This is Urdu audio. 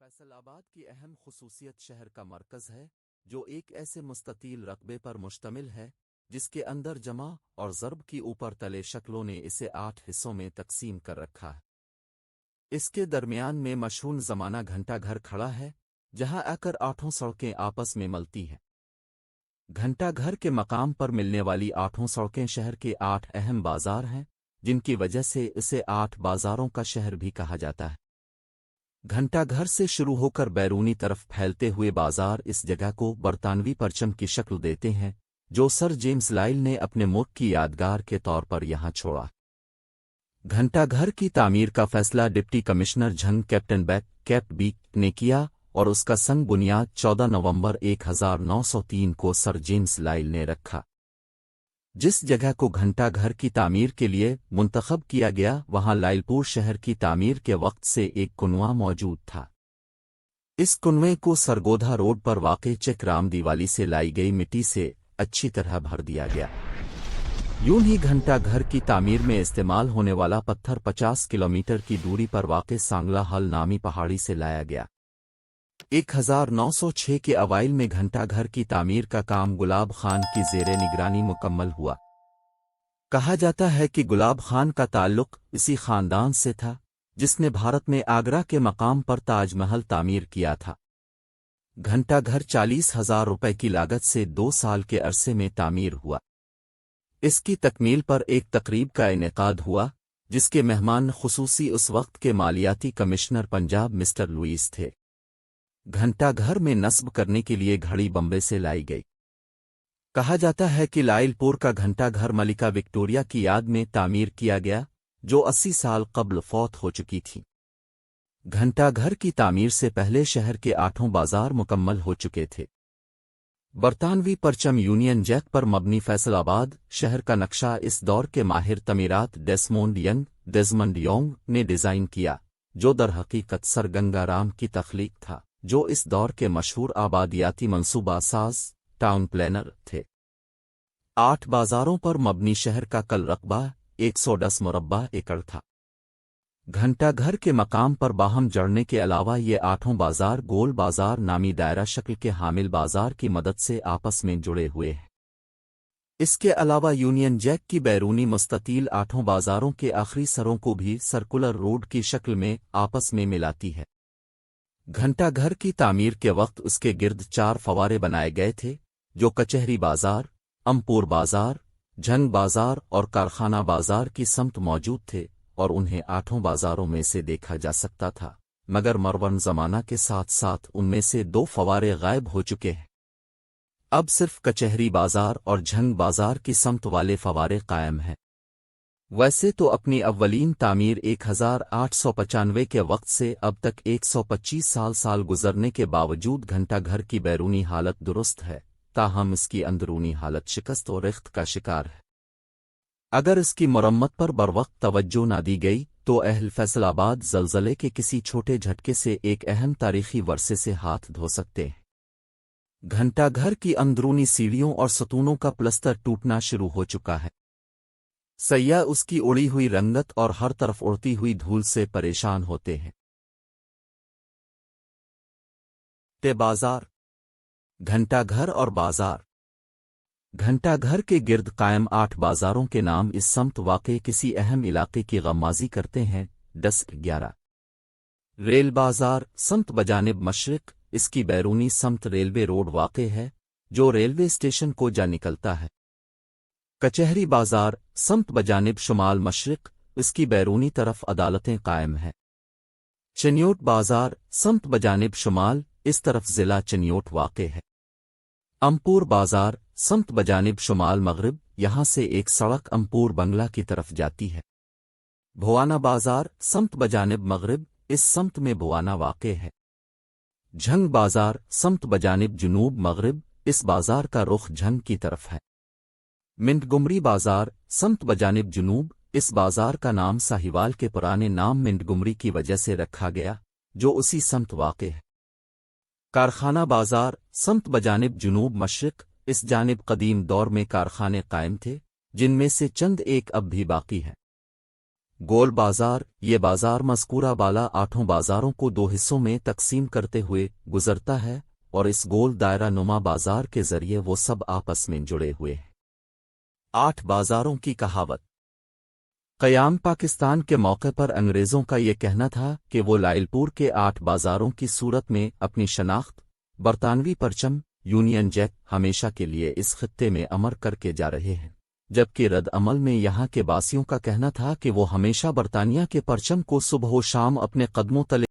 فیصل آباد کی اہم خصوصیت شہر کا مرکز ہے، جو ایک ایسے مستطیل رقبے پر مشتمل ہے جس کے اندر جمع اور ضرب کی اوپر تلے شکلوں نے اسے 8 حصوں میں تقسیم کر رکھا ہے۔ اس کے درمیان میں مشہور زمانہ گھنٹہ گھر کھڑا ہے، جہاں آ کر 8 سڑکیں آپس میں ملتی ہیں۔ گھنٹہ گھر کے مقام پر ملنے والی 8 سڑکیں شہر کے 8 اہم بازار ہیں، جن کی وجہ سے اسے 8 بازاروں کا شہر بھی کہا جاتا ہے۔ گھنٹہ گھر سے شروع ہو کر بیرونی طرف پھیلتے ہوئے بازار اس جگہ کو برطانوی پرچم کی شکل دیتے ہیں، جو سر جیمز لائل نے اپنے ملک کی یادگار کے طور پر یہاں چھوڑا۔ گھنٹہ گھر کی تعمیر کا فیصلہ ڈپٹی کمشنر جھنگ کیپٹن کیپ بی نے کیا اور اس کا سنگ بنیاد 14 نومبر 1903 کو سر جیمز لائل نے رکھا۔ جس جگہ کو گھنٹہ گھر کی تعمیر کے لیے منتخب کیا گیا، وہاں لائل پور شہر کی تعمیر کے وقت سے ایک کنواں موجود تھا۔ اس کنویں کو سرگودھا روڈ پر واقع چک رام دیوالی سے لائی گئی مٹی سے اچھی طرح بھر دیا گیا۔ یوں ہی گھنٹہ گھر کی تعمیر میں استعمال ہونے والا پتھر 50 کلومیٹر کی دوری پر واقع سانگلا ہل نامی پہاڑی سے لایا گیا۔ 1906 کے اوائل میں گھنٹہ گھر کی تعمیر کا کام گلاب خان کی زیر نگرانی مکمل ہوا۔ کہا جاتا ہے کہ گلاب خان کا تعلق اسی خاندان سے تھا جس نے بھارت میں آگرہ کے مقام پر تاج محل تعمیر کیا تھا۔ گھنٹہ گھر 40,000 روپے کی لاگت سے 2 سال کے عرصے میں تعمیر ہوا۔ اس کی تکمیل پر ایک تقریب کا انعقاد ہوا، جس کے مہمان خصوصی اس وقت کے مالیاتی کمشنر پنجاب مسٹر لوئس تھے۔ گھنٹہ گھر میں نصب کرنے کے لیے گھڑی بمبے سے لائی گئی۔ کہا جاتا ہے کہ لائل پور کا گھنٹہ گھر ملکہ وکٹوریہ کی یاد میں تعمیر کیا گیا، جو 80 سال قبل فوت ہو چکی تھی۔ گھنٹہ گھر کی تعمیر سے پہلے شہر کے 8 بازار مکمل ہو چکے تھے۔ برطانوی پرچم یونین جیک پر مبنی فیصل آباد شہر کا نقشہ اس دور کے ماہر تعمیرات ڈیزمنڈ یونگ نے ڈیزائن کیا، جو در حقیقت سر گنگا رام کی تخلیق تھا، جو اس دور کے مشہور آبادیاتی منصوبہ ساز ٹاؤن پلانر تھے۔ 8 بازاروں پر مبنی شہر کا کل رقبہ 110 مربع ایکڑ تھا۔ گھنٹہ گھر کے مقام پر باہم جڑنے کے علاوہ یہ 8 بازار گول بازار نامی دائرہ شکل کے حامل بازار کی مدد سے آپس میں جڑے ہوئے ہیں۔ اس کے علاوہ یونین جیک کی بیرونی مستطیل 8 بازاروں کے آخری سروں کو بھی سرکولر روڈ کی شکل میں آپس میں ملاتی ہے۔ گھنٹہ گھر کی تعمیر کے وقت اس کے گرد 4 فوارے بنائے گئے تھے، جو کچہری بازار، امپور بازار، جھنگ بازار اور کارخانہ بازار کی سمت موجود تھے، اور انہیں 8 بازاروں میں سے دیکھا جا سکتا تھا، مگر مروان زمانہ کے ساتھ ساتھ ان میں سے 2 فوارے غائب ہو چکے ہیں۔ اب صرف کچہری بازار اور جھنگ بازار کی سمت والے فوارے قائم ہیں۔ ویسے تو اپنی اولین تعمیر 1895 کے وقت سے اب تک 125 سال گزرنے کے باوجود گھنٹہ گھر کی بیرونی حالت درست ہے، تاہم اس کی اندرونی حالت شکست و ریخت کا شکار ہے۔ اگر اس کی مرمت پر بروقت توجہ نہ دی گئی تو اہل فیصل آباد زلزلے کے کسی چھوٹے جھٹکے سے ایک اہم تاریخی ورثے سے ہاتھ دھو سکتے ہیں۔ گھنٹہ گھر کی اندرونی سیڑھیوں اور ستونوں کا پلستر ٹوٹنا شروع ہو چکا ہے۔ سیاح اس کی اڑی ہوئی رنگت اور ہر طرف اڑتی ہوئی دھول سے پریشان ہوتے ہیں۔ بازار، گھنٹہ گھر اور بازار۔ گھنٹہ گھر کے گرد قائم 8 بازاروں کے نام اس سمت واقع کسی اہم علاقے کی غمازی کرتے ہیں۔ 11 ریل بازار سمت بجانب مشرق، اس کی بیرونی سمت ریلوے روڈ واقع ہے، جو ریلوے اسٹیشن کو جا نکلتا ہے۔ کچہری بازار سمت بجانب شمال مشرق، اس کی بیرونی طرف عدالتیں قائم ہیں۔ چنیوٹ بازار سمت بجانب شمال، اس طرف ضلع چنیوٹ واقع ہے۔ امپور بازار سمت بجانب شمال مغرب، یہاں سے ایک سڑک امپور بنگلہ کی طرف جاتی ہے۔ بھوانا بازار سمت بجانب مغرب، اس سمت میں بھوانا واقع ہے۔ جھنگ بازار سمت بجانب جنوب مغرب، اس بازار کا رخ جھنگ کی طرف ہے۔ منٹگمری بازار سمت بجانب جنوب، اس بازار کا نام ساہیوال کے پرانے نام منٹگمری کی وجہ سے رکھا گیا، جو اسی سمت واقع ہے۔ کارخانہ بازار سمت بجانب جنوب مشرق، اس جانب قدیم دور میں کارخانے قائم تھے، جن میں سے چند ایک اب بھی باقی ہیں۔ گول بازار یہ بازار مذکورہ بالا 8 بازاروں کو 2 حصوں میں تقسیم کرتے ہوئے گزرتا ہے اور اس گول دائرہ نما بازار کے ذریعے وہ سب آپس میں جڑے ہوئے ہیں۔ 8 بازاروں کی کہاوت۔ قیام پاکستان کے موقع پر انگریزوں کا یہ کہنا تھا کہ وہ لائل پور کے 8 بازاروں کی صورت میں اپنی شناخت برطانوی پرچم یونین جیک ہمیشہ کے لیے اس خطے میں امر کر کے جا رہے ہیں، جبکہ رد عمل میں یہاں کے باسیوں کا کہنا تھا کہ وہ ہمیشہ برطانیہ کے پرچم کو صبح و شام اپنے قدموں تلے